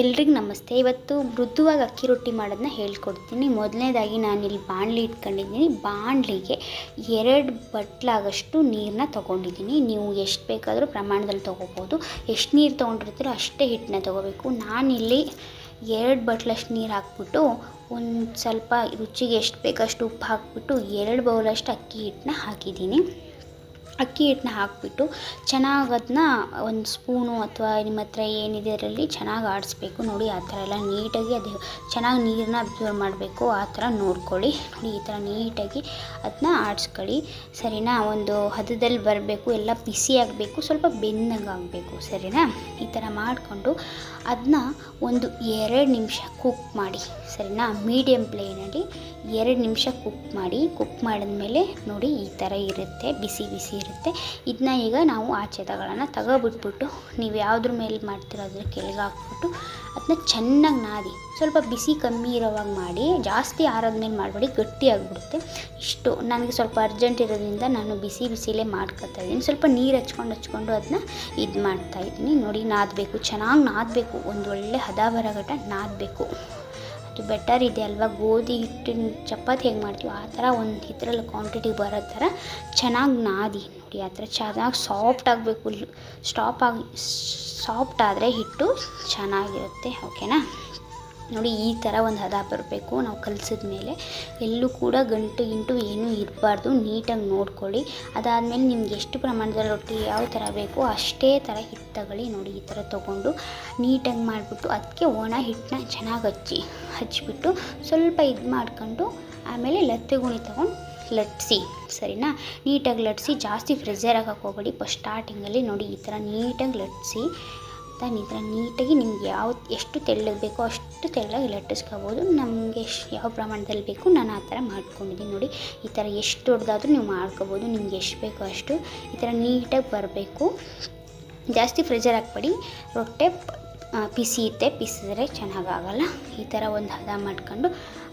ಎಲ್ರಿಗೂ ನಮಸ್ತೆ. ಇವತ್ತು ಮೃದುವಾಗಿ ಅಕ್ಕಿ ರೊಟ್ಟಿ ಮಾಡೋದನ್ನ ಹೇಳ್ಕೊಡ್ತೀನಿ. ಮೊದಲನೇದಾಗಿ ನಾನಿಲ್ಲಿ ಬಾಣಲಿ ಇಟ್ಕೊಂಡಿದ್ದೀನಿ. ಬಾಣಲಿಗೆ 2 ಬಟ್ಲಾಗಷ್ಟು ನೀರನ್ನ ತೊಗೊಂಡಿದ್ದೀನಿ. ನೀವು ಎಷ್ಟು ಬೇಕಾದರೂ ಪ್ರಮಾಣದಲ್ಲಿ ತೊಗೋಬೋದು. ಎಷ್ಟು ನೀರು ತೊಗೊಂಡಿರ್ತೀರೋ ಅಷ್ಟೇ ಹಿಟ್ಟನ್ನ ತೊಗೋಬೇಕು. ನಾನಿಲ್ಲಿ 2 ಬಟ್ಲಷ್ಟು ನೀರು ಹಾಕ್ಬಿಟ್ಟು ಒಂದು ಸ್ವಲ್ಪ ರುಚಿಗೆ ಎಷ್ಟು ಬೇಕಷ್ಟು ಉಪ್ಪು ಹಾಕ್ಬಿಟ್ಟು 2 ಬೌಲಷ್ಟು ಅಕ್ಕಿ ಹಿಟ್ಟನ್ನ ಹಾಕಿದ್ದೀನಿ. ಅಕ್ಕಿ ಹಿಟ್ಟನ್ನ ಹಾಕಿಬಿಟ್ಟು ಚೆನ್ನಾಗಿ ಅದನ್ನ ಒಂದು ಸ್ಪೂನು ಅಥವಾ ನಿಮ್ಮ ಹತ್ರ ಏನಿದೆ ಅದರಲ್ಲಿ ಚೆನ್ನಾಗಿ ಆಡಿಸ್ಬೇಕು. ನೋಡಿ ಆ ಥರ ಎಲ್ಲ ನೀಟಾಗಿ ಅದು ಚೆನ್ನಾಗಿ ನೀರನ್ನ ಅಬ್ಸರ್ವ್ ಮಾಡಬೇಕು. ಆ ಥರ ನೋಡ್ಕೊಳ್ಳಿ. ನೋಡಿ ಈ ಥರ ನೀಟಾಗಿ ಅದನ್ನ ಆಡಿಸ್ಕೊಳ್ಳಿ. ಸರಿನಾ? ಒಂದು ಹದದಲ್ಲಿ ಬರಬೇಕು, ಎಲ್ಲ ಬಿಸಿ ಆಗಬೇಕು, ಸ್ವಲ್ಪ ಬೆಂದಂಗೆ ಆಗಬೇಕು. ಸರಿನಾ? ಈ ಥರ ಮಾಡಿಕೊಂಡು ಅದನ್ನ ಒಂದು 2 ನಿಮಿಷ ಕುಕ್ ಮಾಡಿ. ಸರಿನಾ? ಮೀಡಿಯಮ್ ಫ್ಲೇಮಲ್ಲಿ 2 ನಿಮಿಷ ಕುಕ್ ಮಾಡಿ. ಕುಕ್ ಮಾಡಿದ್ಮೇಲೆ ನೋಡಿ ಈ ಥರ ಇರುತ್ತೆ, ಬಿಸಿ ಬಿಸಿ ಇರುತ್ತೆ. ಇದನ್ನ ಈಗ ನಾವು ಆಚೆ ತಗೊಬಿಟ್ಬಿಟ್ಟು ನೀವು ಯಾವುದ್ರ ಮೇಲೆ ಮಾಡ್ತೀರೋ ಅದ್ರ ಕೆಳಗೆ ಹಾಕ್ಬಿಟ್ಟು ಅದನ್ನ ಚೆನ್ನಾಗಿ ನಾದಿ. ಸ್ವಲ್ಪ ಬಿಸಿ ಕಮ್ಮಿ ಇರೋವಾಗ ಮಾಡಿ, ಜಾಸ್ತಿ ಆರೋದ್ಮೇಲೆ ಮಾಡಬೇಡಿ, ಗಟ್ಟಿ ಆಗಿಬಿಡುತ್ತೆ. ಇಷ್ಟು ನನಗೆ ಸ್ವಲ್ಪ ಅರ್ಜೆಂಟ್ ಇರೋದ್ರಿಂದ ನಾನು ಬಿಸಿಲೇ ಮಾಡ್ಕೊತಾ ಇದ್ದೀನಿ. ಸ್ವಲ್ಪ ನೀರು ಹಚ್ಕೊಂಡು ಅದನ್ನ ಇದು ಮಾಡ್ತಾಯಿದ್ದೀನಿ. ನೋಡಿ ನಾದಬೇಕು, ಚೆನ್ನಾಗಿ ನಾದಬೇಕು, ಒಂದು ಒಳ್ಳೆ ಹದ ಬರೋಗಟ್ಟ ನಾದಬೇಕು. ಅದು ಬೆಟರ್ ಇದೆ ಅಲ್ವಾ? ಗೋಧಿ ಹಿಟ್ಟಿನ ಚಪಾತಿ ಹೇಗೆ ಮಾಡ್ತೀವಿ ಆ ಥರ ಒಂದು ಇದರಲ್ಲಿ ಕ್ವಾಂಟಿಟಿ ಬರೋ ಥರ ಚೆನ್ನಾಗಿ ನಾದಿ. ನೋಡಿ ಆ ಥರ ಚೆನ್ನಾಗಿ ಸಾಫ್ಟ್ ಆಗಬೇಕು. ಸಾಫ್ಟ್ ಆದರೆ ಹಿಟ್ಟು ಚೆನ್ನಾಗಿರುತ್ತೆ. ಓಕೆನಾ? ನೋಡಿ ಈ ಥರ ಒಂದು ಹದ ಬರಬೇಕು. ನಾವು ಕಲಸಿದ ಮೇಲೆ ಎಲ್ಲೂ ಕೂಡ ಗಂಟು ಏನೂ ಇರಬಾರ್ದು. ನೀಟಾಗಿ ನೋಡ್ಕೊಳ್ಳಿ. ಅದಾದಮೇಲೆ ನಿಮ್ಗೆ ಎಷ್ಟು ಪ್ರಮಾಣದಲ್ಲಿ ರೊಟ್ಟಿ ಯಾವ ಥರ ಬೇಕೋ ಅಷ್ಟೇ ಥರ ಹಿಟ್ಟು ತಗೊಳ್ಳಿ. ನೋಡಿ ಈ ಥರ ತೊಗೊಂಡು ನೀಟಾಗಿ ಮಾಡಿಬಿಟ್ಟು ಅದಕ್ಕೆ ಒಣ ಹಿಟ್ಟನ್ನ ಚೆನ್ನಾಗಿ ಹಚ್ಚಿಬಿಟ್ಟು ಸ್ವಲ್ಪ ಇದು ಮಾಡ್ಕೊಂಡು ಆಮೇಲೆ ಲತ್ತೆ ಗುಣಿ ತೊಗೊಂಡು ಲಟ್ಟಿಸಿ. ಸರಿನಾ? ನೀಟಾಗಿ ಲಟ್ಟಿಸಿ. ಜಾಸ್ತಿ ಪ್ರೆಷರ್ ಹಾಕಕ್ಕೆ ಹೋಗಬೇಡಿ ಫಸ್ಟ್ ಸ್ಟಾರ್ಟಿಂಗಲ್ಲಿ. ನೋಡಿ ಈ ಥರ ನೀಟಾಗಿ ಲಟ್ಟಿಸಿ. ಈ ಥರ ನೀಟಾಗಿ ನಿಮ್ಗೆ ಎಷ್ಟು ತೆಳ್ಳಗೆ ಬೇಕೋ ಅಷ್ಟು ತೆಳ್ಳಗೆ ಲಟ್ಟಿಸ್ಕೋಬೋದು. ನಮಗೆ ಯಾವ ಪ್ರಮಾಣದಲ್ಲಿ ಬೇಕು ನಾನು ಆ ಥರ ಮಾಡ್ಕೊಂಡಿದ್ದೀನಿ. ನೋಡಿ ಈ ಥರ ಎಷ್ಟು ದೊಡ್ಡದಾದರೂ ನೀವು ಮಾಡ್ಕೋಬೋದು. ನಿಮ್ಗೆ ಎಷ್ಟು ಬೇಕೋ ಅಷ್ಟು ಈ ಥರ ನೀಟಾಗಿ ಬರಬೇಕು. ಜಾಸ್ತಿ ಪ್ರೆಷರ್ ಹಾಕ್ಬೇಡಿ, ರೊಟ್ಟೆ ಪಿಸಿದ್ರೆ ಚೆನ್ನಾಗಾಗಲ್ಲ. ಈ ಥರ ಒಂದು ಹದ ಮಾಡ್ಕೊಂಡು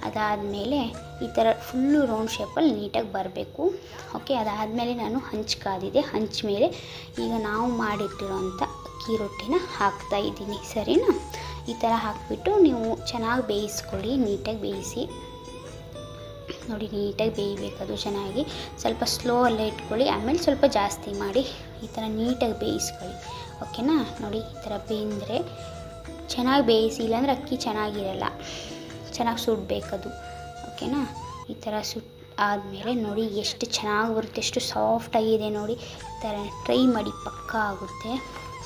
ಅದಾದಮೇಲೆ ಈ ಥರ ಫುಲ್ಲು ರೌಂಡ್ ಶೇಪಲ್ಲಿ ನೀಟಾಗಿ ಬರಬೇಕು. ಓಕೆ, ಅದಾದಮೇಲೆ ನಾನು ಹಂಚು ಕಾದಿದೆ. ಹಂಚ ಮೇಲೆ ಈಗ ನಾವು ಮಾಡಿಟ್ಟಿರೋಂಥ ಅಕ್ಕಿ ರೊಟ್ಟಿನ ಹಾಕ್ತಾಯಿದ್ದೀನಿ. ಸರಿನಾ? ಈ ಥರ ಹಾಕಿಬಿಟ್ಟು ನೀವು ಚೆನ್ನಾಗಿ ಬೇಯಿಸ್ಕೊಳ್ಳಿ. ನೀಟಾಗಿ ಬೇಯಿಸಿ. ನೋಡಿ ನೀಟಾಗಿ ಬೇಯಬೇಕದು ಚೆನ್ನಾಗಿ. ಸ್ವಲ್ಪ ಸ್ಲೋ ಅಲ್ಲೇ ಇಟ್ಕೊಳ್ಳಿ, ಆಮೇಲೆ ಸ್ವಲ್ಪ ಜಾಸ್ತಿ ಮಾಡಿ ಈ ಥರ ನೀಟಾಗಿ ಬೇಯಿಸ್ಕೊಳ್ಳಿ. ಓಕೆನಾ? ನೋಡಿ ಈ ಥರ ಬೇಯಿಸಿದ್ರೆ ಚೆನ್ನಾಗಿ ಬೇಯಿಸಿ, ಇಲ್ಲಾಂದರೆ ಅಕ್ಕಿ ಚೆನ್ನಾಗಿರಲ್ಲ, ಚೆನ್ನಾಗಿ ಸುಡಬೇಕದು. ಓಕೆನಾ? ಈ ಥರ ಆದಮೇಲೆ ನೋಡಿ ಎಷ್ಟು ಚೆನ್ನಾಗಿ ಬರುತ್ತೆ, ಎಷ್ಟು ಸಾಫ್ಟಾಗಿದೆ. ನೋಡಿ ಈ ಥರ ಟ್ರೈ ಮಾಡಿ, ಪಕ್ಕಾ ಆಗುತ್ತೆ.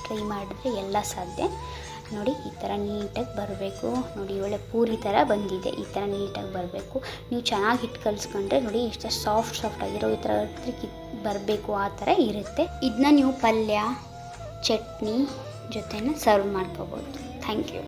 ಟ್ರೈ ಮಾಡಿದ್ರೆ ಎಲ್ಲ ಸಾಧ್ಯ. ನೋಡಿ ಈ ಥರ ನೀಟಾಗಿ ಬರಬೇಕು. ನೋಡಿ ಒಳ್ಳೆ ಪೂರಿ ಥರ ಬಂದಿದೆ. ಈ ಥರ ನೀಟಾಗಿ ಬರಬೇಕು. ನೀವು ಚೆನ್ನಾಗಿ ಹಿಟ್ಟು ಕಲಿಸ್ಕೊಂಡ್ರೆ ನೋಡಿ ಎಷ್ಟು ಸಾಫ್ಟ್ ಆಗಿರೋ ಈ ಥರ ಬರಬೇಕು. ಆ ಥರ ಇರುತ್ತೆ. ಇದನ್ನ ನೀವು ಪಲ್ಯ, ಚಟ್ನಿ ಜೊತೆನ ಸರ್ವ್ ಮಾಡ್ಕೋಬೋದು. Thank you.